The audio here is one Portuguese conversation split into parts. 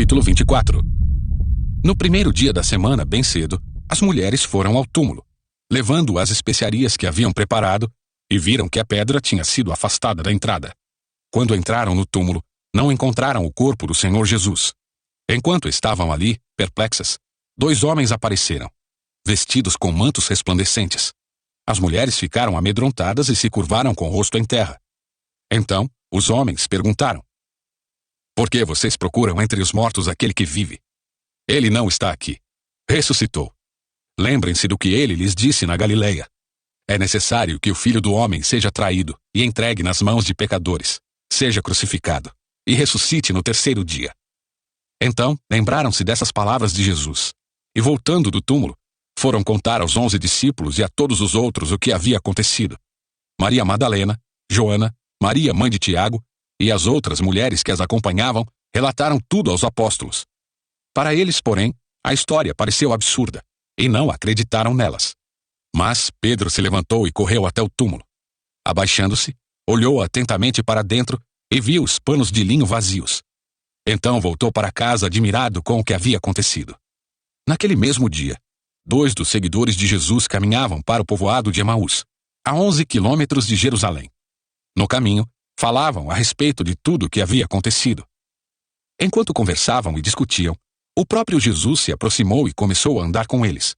capítulo 24. No primeiro dia da semana, bem cedo, as mulheres foram ao túmulo, levando as especiarias que haviam preparado, e viram que a pedra tinha sido afastada da entrada. Quando entraram no túmulo, não encontraram o corpo do Senhor Jesus. Enquanto estavam ali, perplexas, 2 homens apareceram, vestidos com mantos resplandecentes. As mulheres ficaram amedrontadas e se curvaram com o rosto em terra. Então, os homens perguntaram: por que vocês procuram entre os mortos aquele que vive? Ele não está aqui. Ressuscitou. Lembrem-se do que ele lhes disse na Galileia. É necessário que o Filho do Homem seja traído e entregue nas mãos de pecadores, seja crucificado e ressuscite no 3º dia. Então, lembraram-se dessas palavras de Jesus, e voltando do túmulo, foram contar aos 11 discípulos e a todos os outros o que havia acontecido. Maria Madalena, Joana, Maria, mãe de Tiago, e as outras mulheres que as acompanhavam relataram tudo aos apóstolos. Para eles, porém, a história pareceu absurda, e não acreditaram nelas. Mas Pedro se levantou e correu até o túmulo. Abaixando-se, olhou atentamente para dentro e viu os panos de linho vazios. Então voltou para casa admirado com o que havia acontecido. Naquele mesmo dia, 2 dos seguidores de Jesus caminhavam para o povoado de Emaús, a 11 quilômetros de Jerusalém. No caminho, falavam a respeito de tudo o que havia acontecido. Enquanto conversavam e discutiam, o próprio Jesus se aproximou e começou a andar com eles.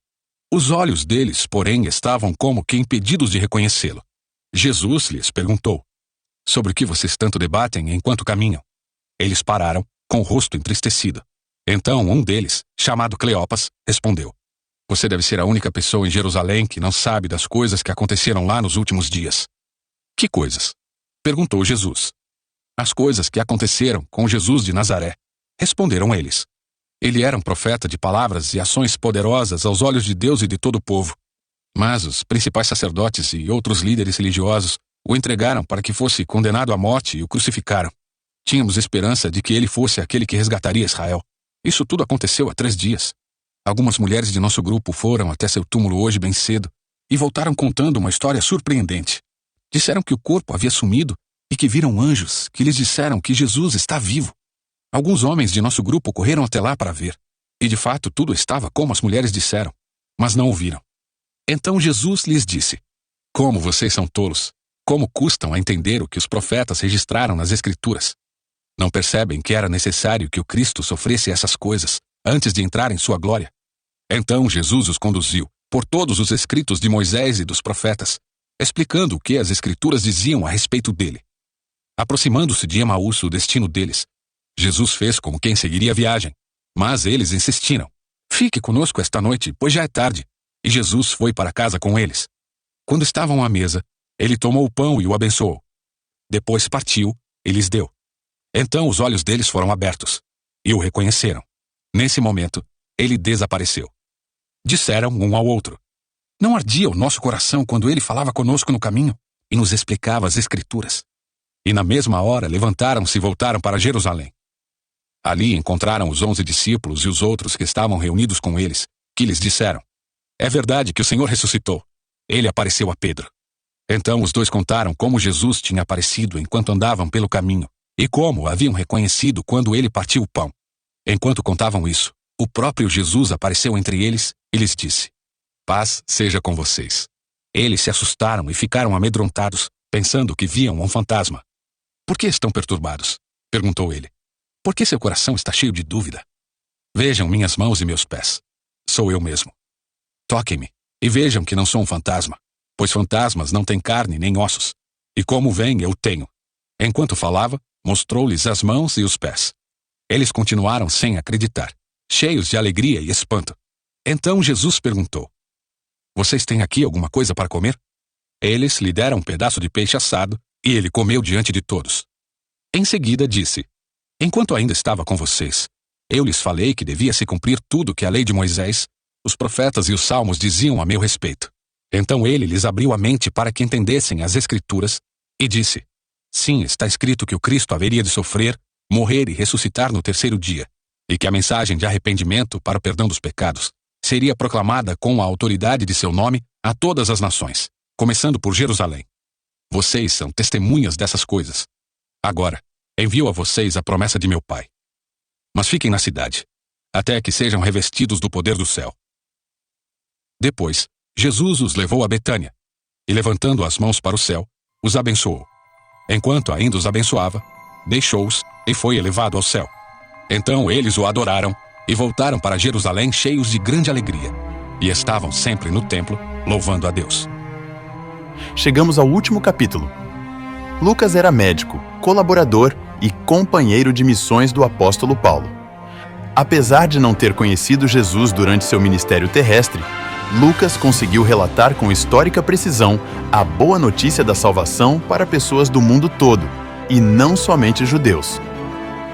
Os olhos deles, porém, estavam como que impedidos de reconhecê-lo. Jesus lhes perguntou: sobre o que vocês tanto debatem enquanto caminham? Eles pararam, com o rosto entristecido. Então um deles, chamado Cleopas, respondeu: você deve ser a única pessoa em Jerusalém que não sabe das coisas que aconteceram lá nos últimos dias. Que coisas? Perguntou Jesus. As coisas que aconteceram com Jesus de Nazaré, responderam eles. Ele era um profeta de palavras e ações poderosas aos olhos de Deus e de todo o povo. Mas os principais sacerdotes e outros líderes religiosos o entregaram para que fosse condenado à morte e o crucificaram. Tínhamos esperança de que ele fosse aquele que resgataria Israel. Isso tudo aconteceu há 3 dias. Algumas mulheres de nosso grupo foram até seu túmulo hoje bem cedo e voltaram contando uma história surpreendente. Disseram que o corpo havia sumido e que viram anjos que lhes disseram que Jesus está vivo. Alguns homens de nosso grupo correram até lá para ver, e de fato tudo estava como as mulheres disseram, mas não o viram. Então Jesus lhes disse: como vocês são tolos, como custam a entender o que os profetas registraram nas Escrituras? Não percebem que era necessário que o Cristo sofresse essas coisas antes de entrar em sua glória? Então Jesus os conduziu por todos os escritos de Moisés e dos profetas, explicando o que as Escrituras diziam a respeito dele. Aproximando-se de Emaús, o destino deles, Jesus fez como quem seguiria a viagem, mas eles insistiram: fique conosco esta noite, pois já é tarde. E Jesus foi para casa com eles. Quando estavam à mesa, ele tomou o pão e o abençoou. Depois partiu e lhes deu. Então os olhos deles foram abertos, e o reconheceram. Nesse momento, ele desapareceu. Disseram um ao outro: não ardia o nosso coração quando ele falava conosco no caminho e nos explicava as Escrituras? E na mesma hora levantaram-se e voltaram para Jerusalém. Ali encontraram os 11 discípulos e os outros que estavam reunidos com eles, que lhes disseram: é verdade que o Senhor ressuscitou. Ele apareceu a Pedro. Então os 2 contaram como Jesus tinha aparecido enquanto andavam pelo caminho, e como haviam reconhecido quando ele partiu o pão. Enquanto contavam isso, o próprio Jesus apareceu entre eles e lhes disse: paz seja com vocês. Eles se assustaram e ficaram amedrontados, pensando que viam um fantasma. Por que estão perturbados? Perguntou ele. Por que seu coração está cheio de dúvida? Vejam minhas mãos e meus pés. Sou eu mesmo. Toquem-me e vejam que não sou um fantasma, pois fantasmas não têm carne nem ossos. E como veem, eu tenho. Enquanto falava, mostrou-lhes as mãos e os pés. Eles continuaram sem acreditar, cheios de alegria e espanto. Então Jesus perguntou: vocês têm aqui alguma coisa para comer? Eles lhe deram um pedaço de peixe assado e ele comeu diante de todos. Em seguida disse: enquanto ainda estava com vocês, eu lhes falei que devia se cumprir tudo que a lei de Moisés, os profetas e os salmos diziam a meu respeito. Então ele lhes abriu a mente para que entendessem as Escrituras e disse: sim, está escrito que o Cristo haveria de sofrer, morrer e ressuscitar no 3º dia, e que a mensagem de arrependimento para o perdão dos pecados seria proclamada com a autoridade de seu nome a todas as nações, começando por Jerusalém. Vocês são testemunhas dessas coisas. Agora, envio a vocês a promessa de meu Pai. mas fiquem na cidade, até que sejam revestidos do poder do céu. Depois, Jesus os levou a Betânia, e levantando as mãos para o céu, os abençoou. Enquanto ainda os abençoava, deixou-os e foi elevado ao céu. Então eles o adoraram e voltaram para Jerusalém cheios de grande alegria, e estavam sempre no templo, louvando a Deus. Chegamos ao último capítulo. Lucas era médico, colaborador e companheiro de missões do apóstolo Paulo. Apesar de não ter conhecido Jesus durante seu ministério terrestre, Lucas conseguiu relatar com histórica precisão a boa notícia da salvação para pessoas do mundo todo, e não somente judeus.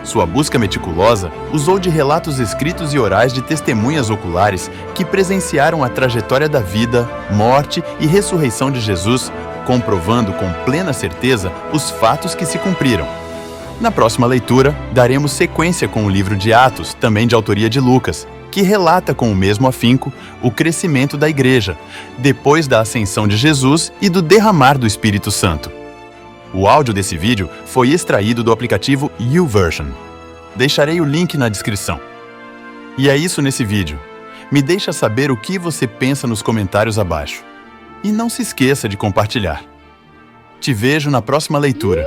Sua busca meticulosa usou de relatos escritos e orais de testemunhas oculares que presenciaram a trajetória da vida, morte e ressurreição de Jesus, comprovando com plena certeza os fatos que se cumpriram. Na próxima leitura, daremos sequência com o livro de Atos, também de autoria de Lucas, que relata com o mesmo afinco o crescimento da igreja, depois da ascensão de Jesus e do derramar do Espírito Santo. O áudio desse vídeo foi extraído do aplicativo YouVersion. Deixarei o link na descrição. E é isso nesse vídeo. Me deixa saber o que você pensa nos comentários abaixo. E não se esqueça de compartilhar. Te vejo na próxima leitura.